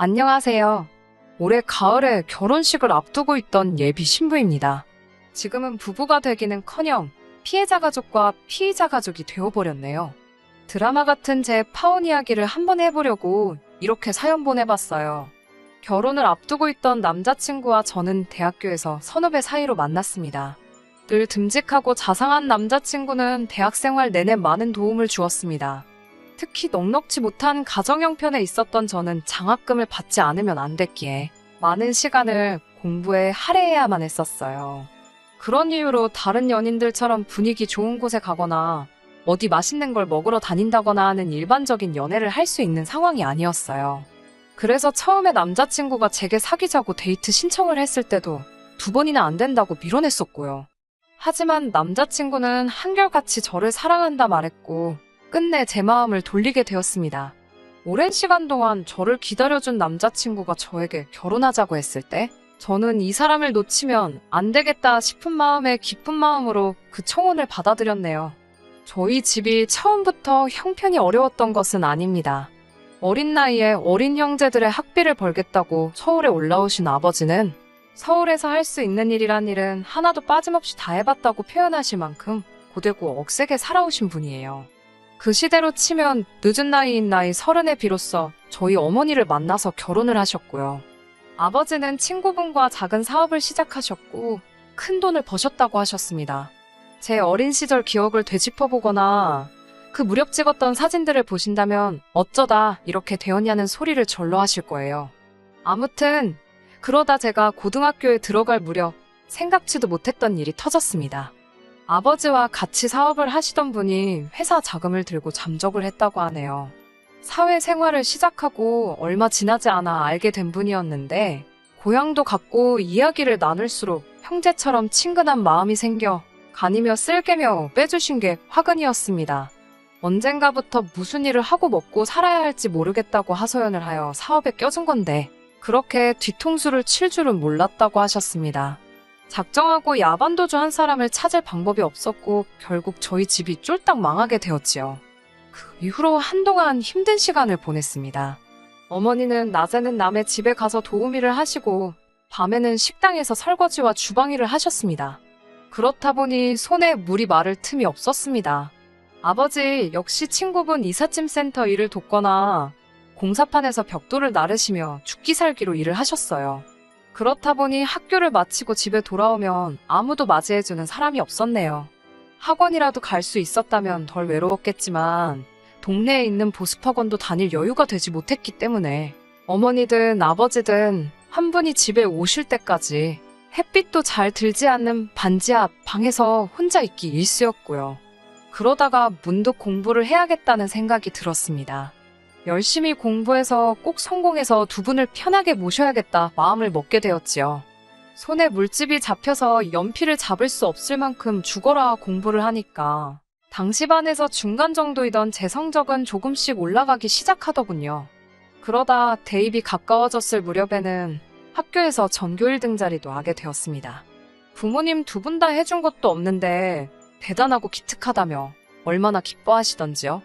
안녕하세요. 올해 가을에 결혼식을 앞두고 있던 예비 신부입니다. 지금은 부부가 되기는커녕 피해자 가족과 피의자 가족이 되어버렸네요. 드라마 같은 제 파혼 이야기를 한번 해보려고 이렇게 사연 보내봤어요. 결혼을 앞두고 있던 남자친구와 저는 대학교에서 선후배 사이로 만났습니다. 늘 듬직하고 자상한 남자친구는 대학 생활 내내 많은 도움을 주었습니다. 특히 넉넉지 못한 가정 형편에 있었던 저는 장학금을 받지 않으면 안 됐기에 많은 시간을 공부에 할애해야만 했었어요. 그런 이유로 다른 연인들처럼 분위기 좋은 곳에 가거나 어디 맛있는 걸 먹으러 다닌다거나 하는 일반적인 연애를 할 수 있는 상황이 아니었어요. 그래서 처음에 남자친구가 제게 사귀자고 데이트 신청을 했을 때도 2번이나 안 된다고 밀어냈었고요. 하지만 남자친구는 한결같이 저를 사랑한다 말했고 끝내 제 마음을 돌리게 되었습니다. 오랜 시간 동안 저를 기다려준 남자친구가 저에게 결혼하자고 했을 때 저는 이 사람을 놓치면 안 되겠다 싶은 마음에 기쁜 마음으로 그 청혼을 받아들였네요. 저희 집이 처음부터 형편이 어려웠던 것은 아닙니다. 어린 나이에 어린 형제들의 학비를 벌겠다고 서울에 올라오신 아버지는 서울에서 할 수 있는 일이란 일은 하나도 빠짐없이 다 해봤다고 표현하실 만큼 고되고 억세게 살아오신 분이에요. 그 시대로 치면 늦은 나이인 나이 30에 비로소 저희 어머니를 만나서 결혼을 하셨고요. 아버지는 친구분과 작은 사업을 시작하셨고 큰 돈을 버셨다고 하셨습니다. 제 어린 시절 기억을 되짚어보거나 그 무렵 찍었던 사진들을 보신다면 어쩌다 이렇게 되었냐는 소리를 절로 하실 거예요. 아무튼 그러다 제가 고등학교에 들어갈 무렵 생각지도 못했던 일이 터졌습니다. 아버지와 같이 사업을 하시던 분이 회사 자금을 들고 잠적을 했다고 하네요. 사회생활을 시작하고 얼마 지나지 않아 알게 된 분이었는데 고향도 같고 이야기를 나눌수록 형제처럼 친근한 마음이 생겨 간이며 쓸개며 빼주신 게 화근이었습니다. 언젠가부터 무슨 일을 하고 먹고 살아야 할지 모르겠다고 하소연을 하여 사업에 껴준 건데 그렇게 뒤통수를 칠 줄은 몰랐다고 하셨습니다. 작정하고 야반도주 한 사람을 찾을 방법이 없었고 결국 저희 집이 쫄딱 망하게 되었지요. 그 이후로 한동안 힘든 시간을 보냈습니다. 어머니는 낮에는 남의 집에 가서 도우미를 하시고 밤에는 식당에서 설거지와 주방일을 하셨습니다. 그렇다 보니 손에 물이 마를 틈이 없었습니다. 아버지 역시 친구분 이삿짐 센터 일을 돕거나 공사판에서 벽돌을 나르시며 죽기 살기로 일을 하셨어요. 그렇다 보니 학교를 마치고 집에 돌아오면 아무도 맞이해주는 사람이 없었네요. 학원이라도 갈 수 있었다면 덜 외로웠겠지만 동네에 있는 보습학원도 다닐 여유가 되지 못했기 때문에 어머니든 아버지든 한 분이 집에 오실 때까지 햇빛도 잘 들지 않는 반지 앞 방에서 혼자 있기 일쑤였고요. 그러다가 문득 공부를 해야겠다는 생각이 들었습니다. 열심히 공부해서 꼭 성공해서 2분을 편하게 모셔야겠다 마음을 먹게 되었지요. 손에 물집이 잡혀서 연필을 잡을 수 없을 만큼 죽어라 공부를 하니까 당시 반에서 중간 정도이던 제 성적은 조금씩 올라가기 시작하더군요. 그러다 대입이 가까워졌을 무렵에는 학교에서 전교 1등 자리도 하게 되었습니다. 부모님 2분 다 해준 것도 없는데 대단하고 기특하다며 얼마나 기뻐하시던지요.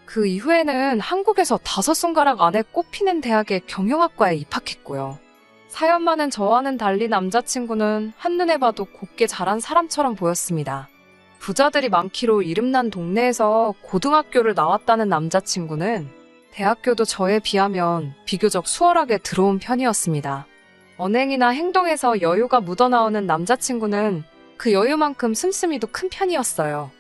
그 이후에는 한국에서 5손가락 안에 꼽히는 대학의 경영학과에 입학했고요. 사연 많은 저와는 달리 남자친구는 한눈에 봐도 곱게 자란 사람처럼 보였습니다. 부자들이 많기로 이름난 동네에서 고등학교를 나왔다는 남자친구는 대학교도 저에 비하면 비교적 수월하게 들어온 편이었습니다. 언행이나 행동에서 여유가 묻어나오는 남자친구는 그 여유만큼 씀씀이도 큰 편이었어요.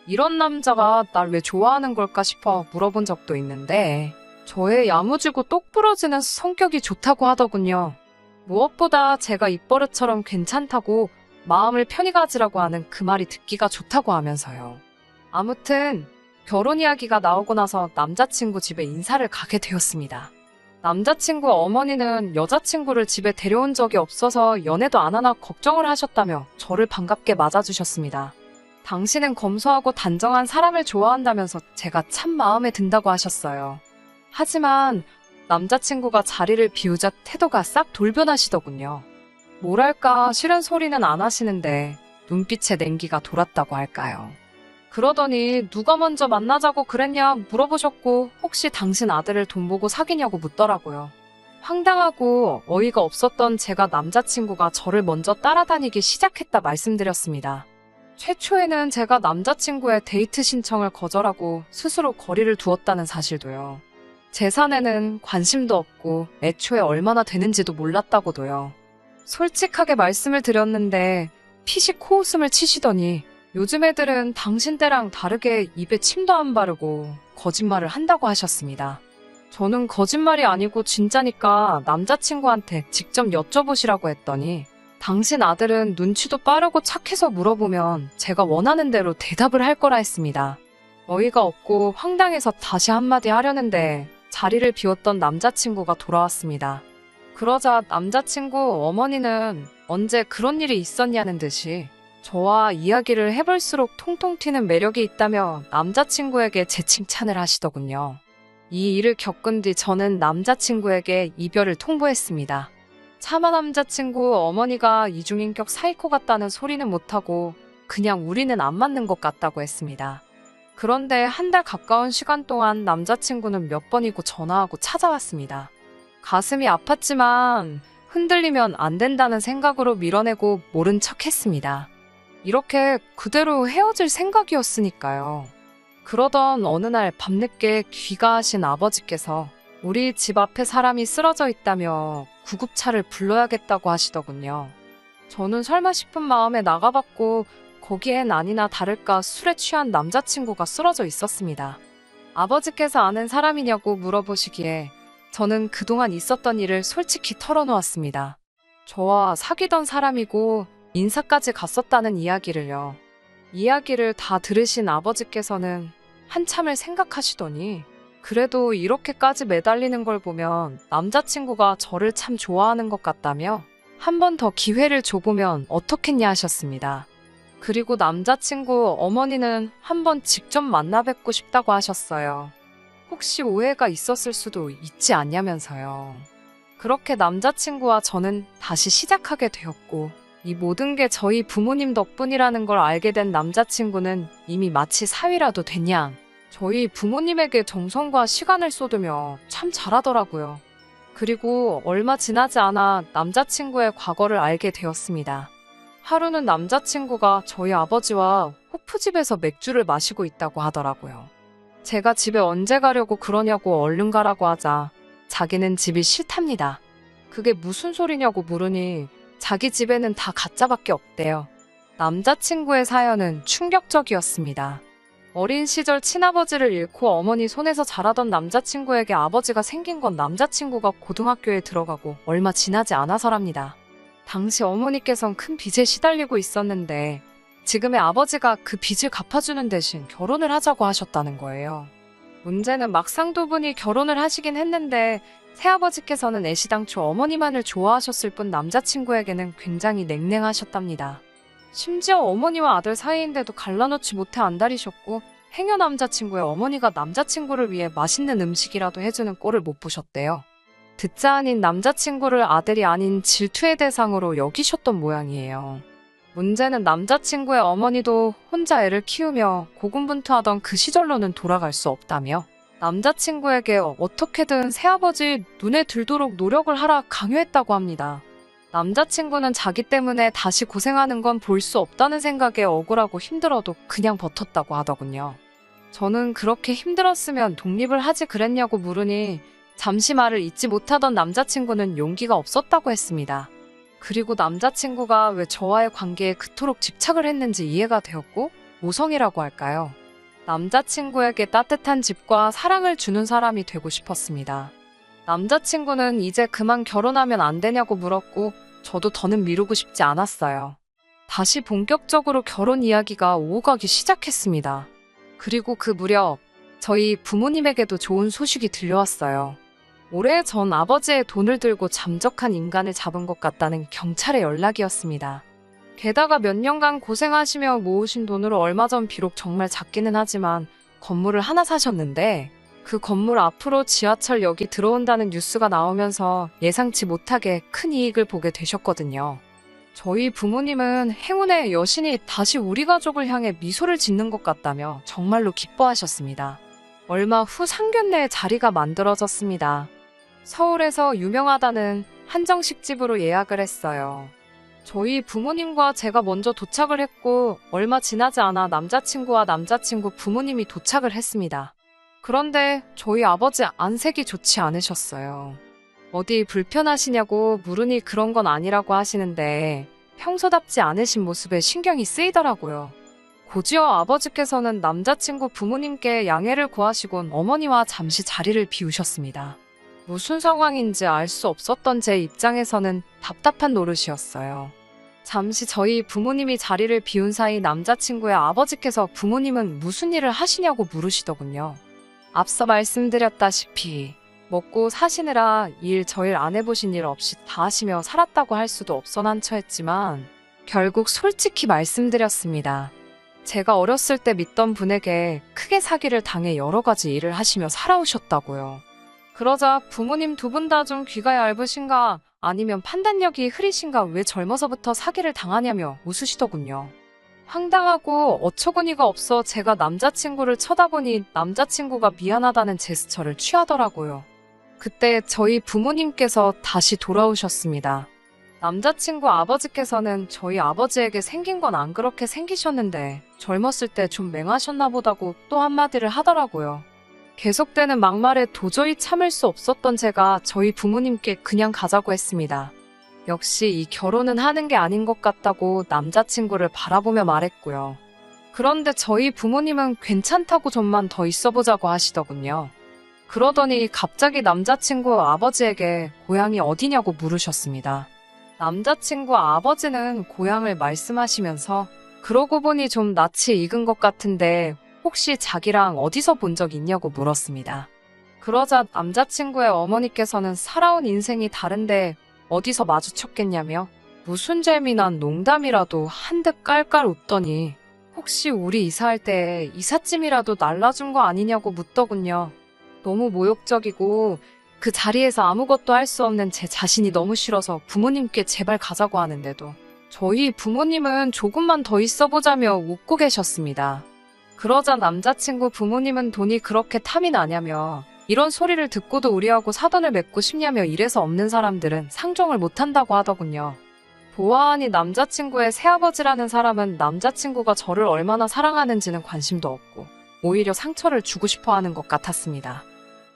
이런 남자가 날 왜 좋아하는 걸까 싶어 물어본 적도 있는데 저의 야무지고 똑부러지는 성격이 좋다고 하더군요. 무엇보다 제가 입버릇처럼 괜찮다고 마음을 편히 가지라고 하는 그 말이 듣기가 좋다고 하면서요. 아무튼 결혼 이야기가 나오고 나서 남자친구 집에 인사를 가게 되었습니다. 남자친구 어머니는 여자친구를 집에 데려온 적이 없어서 연애도 안 하나 걱정을 하셨다며 저를 반갑게 맞아주셨습니다. 당신은 검소하고 단정한 사람을 좋아한다면서 제가 참 마음에 든다고 하셨어요. 하지만 남자친구가 자리를 비우자 태도가 싹 돌변하시더군요. 뭐랄까 싫은 소리는 안 하시는데 눈빛에 냉기가 돌았다고 할까요. 그러더니 누가 먼저 만나자고 그랬냐 물어보셨고 혹시 당신 아들을 돈 보고 사귀냐고 묻더라고요. 황당하고 어이가 없었던 제가 남자친구가 저를 먼저 따라다니기 시작했다 말씀드렸습니다. 최초에는 제가 남자친구의 데이트 신청을 거절하고 스스로 거리를 두었다는 사실도요. 제 사내는 관심도 없고 애초에 얼마나 되는지도 몰랐다고도요. 솔직하게 말씀을 드렸는데 피식 코웃음을 치시더니 요즘 애들은 당신 때랑 다르게 입에 침도 안 바르고 거짓말을 한다고 하셨습니다. 저는 거짓말이 아니고 진짜니까 남자친구한테 직접 여쭤보시라고 했더니 당신 아들은 눈치도 빠르고 착해서 물어보면 제가 원하는 대로 대답을 할 거라 했습니다. 어이가 없고 황당해서 다시 한마디 하려는데 자리를 비웠던 남자친구가 돌아왔습니다. 그러자 남자친구 어머니는 언제 그런 일이 있었냐는 듯이 저와 이야기를 해볼수록 통통 튀는 매력이 있다며 남자친구에게 제 칭찬을 하시더군요. 이 일을 겪은 뒤 저는 남자친구에게 이별을 통보했습니다. 차마 남자친구 어머니가 이중인격 사이코 같다는 소리는 못하고 그냥 우리는 안 맞는 것 같다고 했습니다. 그런데 한 달 가까운 시간 동안 남자친구는 몇 번이고 전화하고 찾아왔습니다. 가슴이 아팠지만 흔들리면 안 된다는 생각으로 밀어내고 모른 척 했습니다. 이렇게 그대로 헤어질 생각이었으니까요. 그러던 어느 날 밤늦게 귀가하신 아버지께서 우리 집 앞에 사람이 쓰러져 있다며 구급차를 불러야겠다고 하시더군요. 저는 설마 싶은 마음에 나가봤고 거기엔 아니나 다를까 술에 취한 남자친구가 쓰러져 있었습니다. 아버지께서 아는 사람이냐고 물어보시기에 저는 그동안 있었던 일을 솔직히 털어놓았습니다. 저와 사귀던 사람이고 인사까지 갔었다는 이야기를요. 이야기를 다 들으신 아버지께서는 한참을 생각하시더니 그래도 이렇게까지 매달리는 걸 보면 남자친구가 저를 참 좋아하는 것 같다며 한 번 더 기회를 줘보면 어떻겠냐 하셨습니다. 그리고 남자친구 어머니는 한번 직접 만나 뵙고 싶다고 하셨어요. 혹시 오해가 있었을 수도 있지 않냐면서요. 그렇게 남자친구와 저는 다시 시작하게 되었고 이 모든 게 저희 부모님 덕분이라는 걸 알게 된 남자친구는 이미 마치 사위라도 됐냐. 저희 부모님에게 정성과 시간을 쏟으며 참 잘하더라고요. 그리고 얼마 지나지 않아 남자친구의 과거를 알게 되었습니다. 하루는 남자친구가 저희 아버지와 호프집에서 맥주를 마시고 있다고 하더라고요. 제가 집에 언제 가려고 그러냐고 얼른 가라고 하자 자기는 집이 싫답니다. 그게 무슨 소리냐고 물으니 자기 집에는 다 가짜밖에 없대요. 남자친구의 사연은 충격적이었습니다. 어린 시절 친아버지를 잃고 어머니 손에서 자라던 남자친구에게 아버지가 생긴 건 남자친구가 고등학교에 들어가고 얼마 지나지 않아서랍니다. 당시 어머니께선 큰 빚에 시달리고 있었는데 지금의 아버지가 그 빚을 갚아주는 대신 결혼을 하자고 하셨다는 거예요. 문제는 막상 두 분이 결혼을 하시긴 했는데 새아버지께서는 애시당초 어머니만을 좋아하셨을 뿐 남자친구에게는 굉장히 냉랭하셨답니다. 심지어 어머니와 아들 사이인데도 갈라놓지 못해 안달이셨고 행여 남자친구의 어머니가 남자친구를 위해 맛있는 음식이라도 해주는 꼴을 못 보셨대요. 듣자 아닌 남자친구를 아들이 아닌 질투의 대상으로 여기셨던 모양이에요. 문제는 남자친구의 어머니도 혼자 애를 키우며 고군분투하던 그 시절로는 돌아갈 수 없다며 남자친구에게 어떻게든 새아버지 눈에 들도록 노력을 하라 강요했다고 합니다. 남자친구는 자기 때문에 다시 고생하는 건 볼 수 없다는 생각에 억울하고 힘들어도 그냥 버텼다고 하더군요. 저는 그렇게 힘들었으면 독립을 하지 그랬냐고 물으니 잠시 말을 잇지 못하던 남자친구는 용기가 없었다고 했습니다. 그리고 남자친구가 왜 저와의 관계에 그토록 집착을 했는지 이해가 되었고 모성이라고 할까요? 남자친구에게 따뜻한 집과 사랑을 주는 사람이 되고 싶었습니다. 남자친구는 이제 그만 결혼하면 안 되냐고 물었고 저도 더는 미루고 싶지 않았어요. 다시 본격적으로 결혼 이야기가 오가기 시작했습니다. 그리고 그 무렵 저희 부모님에게도 좋은 소식이 들려왔어요. 오래전 아버지의 돈을 들고 잠적한 인간을 잡은 것 같다는 경찰의 연락이었습니다. 게다가 몇 년간 고생하시며 모으신 돈으로 얼마 전 비록 정말 작기는 하지만 건물을 하나 사셨는데 그 건물 앞으로 지하철역이 들어온다는 뉴스가 나오면서 예상치 못하게 큰 이익을 보게 되셨거든요. 저희 부모님은 행운의 여신이 다시 우리 가족을 향해 미소를 짓는 것 같다며 정말로 기뻐하셨습니다. 얼마 후 상견례의 자리가 만들어졌습니다. 서울에서 유명하다는 한정식 집으로 예약을 했어요. 저희 부모님과 제가 먼저 도착을 했고 얼마 지나지 않아 남자친구와 남자친구 부모님이 도착을 했습니다. 그런데 저희 아버지 안색이 좋지 않으셨어요. 어디 불편하시냐고 물으니 그런 건 아니라고 하시는데 평소답지 않으신 모습에 신경이 쓰이더라고요. 곧이어 아버지께서는 남자친구 부모님께 양해를 구하시곤 어머니와 잠시 자리를 비우셨습니다. 무슨 상황인지 알 수 없었던 제 입장에서는 답답한 노릇이었어요. 잠시 저희 부모님이 자리를 비운 사이 남자친구의 아버지께서 부모님은 무슨 일을 하시냐고 물으시더군요. 앞서 말씀드렸다시피 먹고 사시느라 저일 안 해보신 일 없이 다 하시며 살았다고 할 수도 없어난처했지만 결국 솔직히 말씀드렸습니다. 제가 어렸을 때 믿던 분에게 크게 사기를 당해 여러 가지 일을 하시며 살아오셨다고요. 그러자 부모님 두 분 다 좀 귀가 얇으신가 아니면 판단력이 흐리신가 왜 젊어서부터 사기를 당하냐며 웃으시더군요. 황당하고 어처구니가 없어 제가 남자친구를 쳐다보니 남자친구가 미안하다는 제스처를 취하더라고요. 그때 저희 부모님께서 다시 돌아오셨습니다. 남자친구 아버지께서는 저희 아버지에게 생긴 건 안 그렇게 생기셨는데 젊었을 때 좀 맹하셨나 보다고 또 한마디를 하더라고요. 계속되는 막말에 도저히 참을 수 없었던 제가 저희 부모님께 그냥 가자고 했습니다. 역시 이 결혼은 하는 게 아닌 것 같다고 남자친구를 바라보며 말했고요. 그런데 저희 부모님은 괜찮다고 좀만 더 있어보자고 하시더군요. 그러더니 갑자기 남자친구 아버지에게 고향이 어디냐고 물으셨습니다. 남자친구 아버지는 고향을 말씀하시면서 그러고 보니 좀 낯이 익은 것 같은데 혹시 자기랑 어디서 본 적 있냐고 물었습니다. 그러자 남자친구의 어머니께서는 살아온 인생이 다른데 어디서 마주쳤겠냐며 무슨 재미난 농담이라도 한듯 깔깔 웃더니 혹시 우리 이사할 때 이삿짐이라도 날라준 거 아니냐고 묻더군요. 너무 모욕적이고 그 자리에서 아무것도 할 수 없는 제 자신이 너무 싫어서 부모님께 제발 가자고 하는데도 저희 부모님은 조금만 더 있어보자며 웃고 계셨습니다. 그러자 남자친구 부모님은 돈이 그렇게 탐이 나냐며 이런 소리를 듣고도 우리하고 사돈을 맺고 싶냐며 이래서 없는 사람들은 상종을 못한다고 하더군요. 보아하니 남자친구의 새아버지라는 사람은 남자친구가 저를 얼마나 사랑하는지는 관심도 없고 오히려 상처를 주고 싶어 하는 것 같았습니다.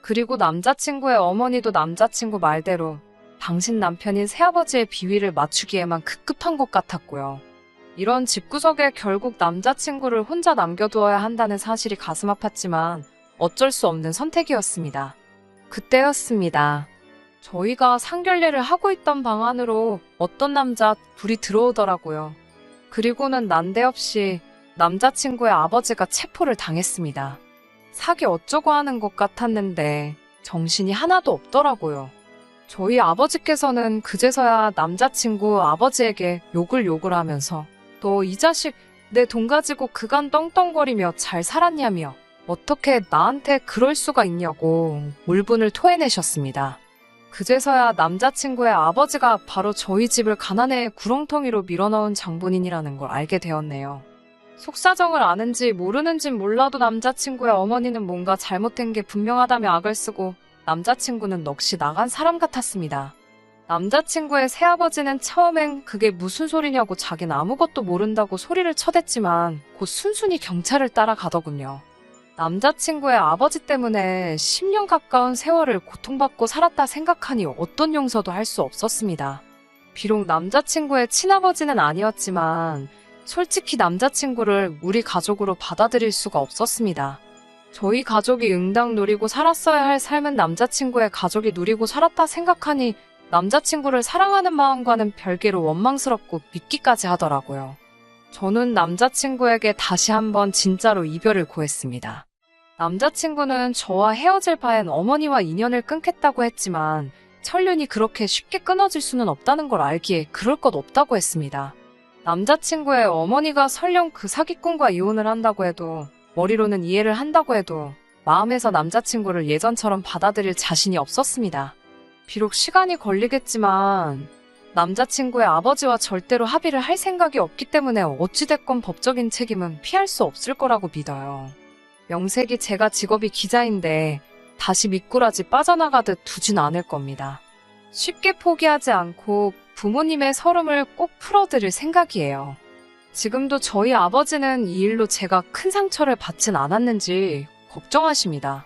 그리고 남자친구의 어머니도 남자친구 말대로 당신 남편인 새아버지의 비위를 맞추기에만 급급한 것 같았고요. 이런 집구석에 결국 남자친구를 혼자 남겨두어야 한다는 사실이 가슴 아팠지만 어쩔 수 없는 선택이었습니다. 그때였습니다. 저희가 상견례를 하고 있던 방 안으로 어떤 남자 둘이 들어오더라고요. 그리고는 난데없이 남자친구의 아버지가 체포를 당했습니다. 사기 어쩌고 하는 것 같았는데 정신이 하나도 없더라고요. 저희 아버지께서는 그제서야 남자친구 아버지에게 욕을 하면서 너 이 자식 내 돈 가지고 그간 떵떵거리며 잘 살았냐며 어떻게 나한테 그럴 수가 있냐고 울분을 토해내셨습니다. 그제서야 남자친구의 아버지가 바로 저희 집을 가난의 구렁텅이로 밀어넣은 장본인이라는 걸 알게 되었네요. 속사정을 아는지 모르는진 몰라도 남자친구의 어머니는 뭔가 잘못된 게 분명하다며 악을 쓰고 남자친구는 넋이 나간 사람 같았습니다. 남자친구의 새아버지는 처음엔 그게 무슨 소리냐고 자긴 아무것도 모른다고 소리를 쳐댔지만 곧 순순히 경찰을 따라가더군요. 남자친구의 아버지 때문에 10년 가까운 세월을 고통받고 살았다 생각하니 어떤 용서도 할 수 없었습니다. 비록 남자친구의 친아버지는 아니었지만 솔직히 남자친구를 우리 가족으로 받아들일 수가 없었습니다. 저희 가족이 응당 누리고 살았어야 할 삶은 남자친구의 가족이 누리고 살았다 생각하니 남자친구를 사랑하는 마음과는 별개로 원망스럽고 믿기까지 하더라고요. 저는 남자친구에게 다시 한번 진짜로 이별을 고했습니다. 남자친구는 저와 헤어질 바엔 어머니와 인연을 끊겠다고 했지만 천륜이 그렇게 쉽게 끊어질 수는 없다는 걸 알기에 그럴 것 없다고 했습니다. 남자친구의 어머니가 설령 그 사기꾼과 이혼을 한다고 해도 머리로는 이해를 한다고 해도 마음에서 남자친구를 예전처럼 받아들일 자신이 없었습니다. 비록 시간이 걸리겠지만 남자친구의 아버지와 절대로 합의를 할 생각이 없기 때문에 어찌됐건 법적인 책임은 피할 수 없을 거라고 믿어요. 명색이 제가 직업이 기자인데 다시 미꾸라지 빠져나가듯 두진 않을 겁니다. 쉽게 포기하지 않고 부모님의 서름을 꼭 풀어드릴 생각이에요. 지금도 저희 아버지는 이 일로 제가 큰 상처를 받진 않았는지 걱정하십니다.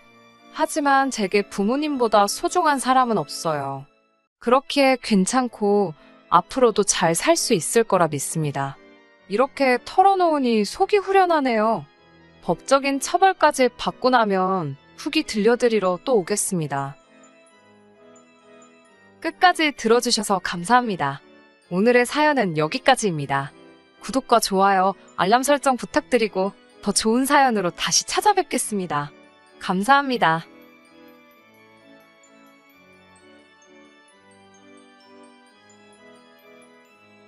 하지만 제게 부모님보다 소중한 사람은 없어요. 그렇기에 괜찮고 앞으로도 잘 살 수 있을 거라 믿습니다. 이렇게 털어놓으니 속이 후련하네요. 법적인 처벌까지 받고 나면 후기 들려드리러 또 오겠습니다. 끝까지 들어주셔서 감사합니다. 오늘의 사연은 여기까지입니다. 구독과 좋아요, 알람 설정 부탁드리고 더 좋은 사연으로 다시 찾아뵙겠습니다. 감사합니다.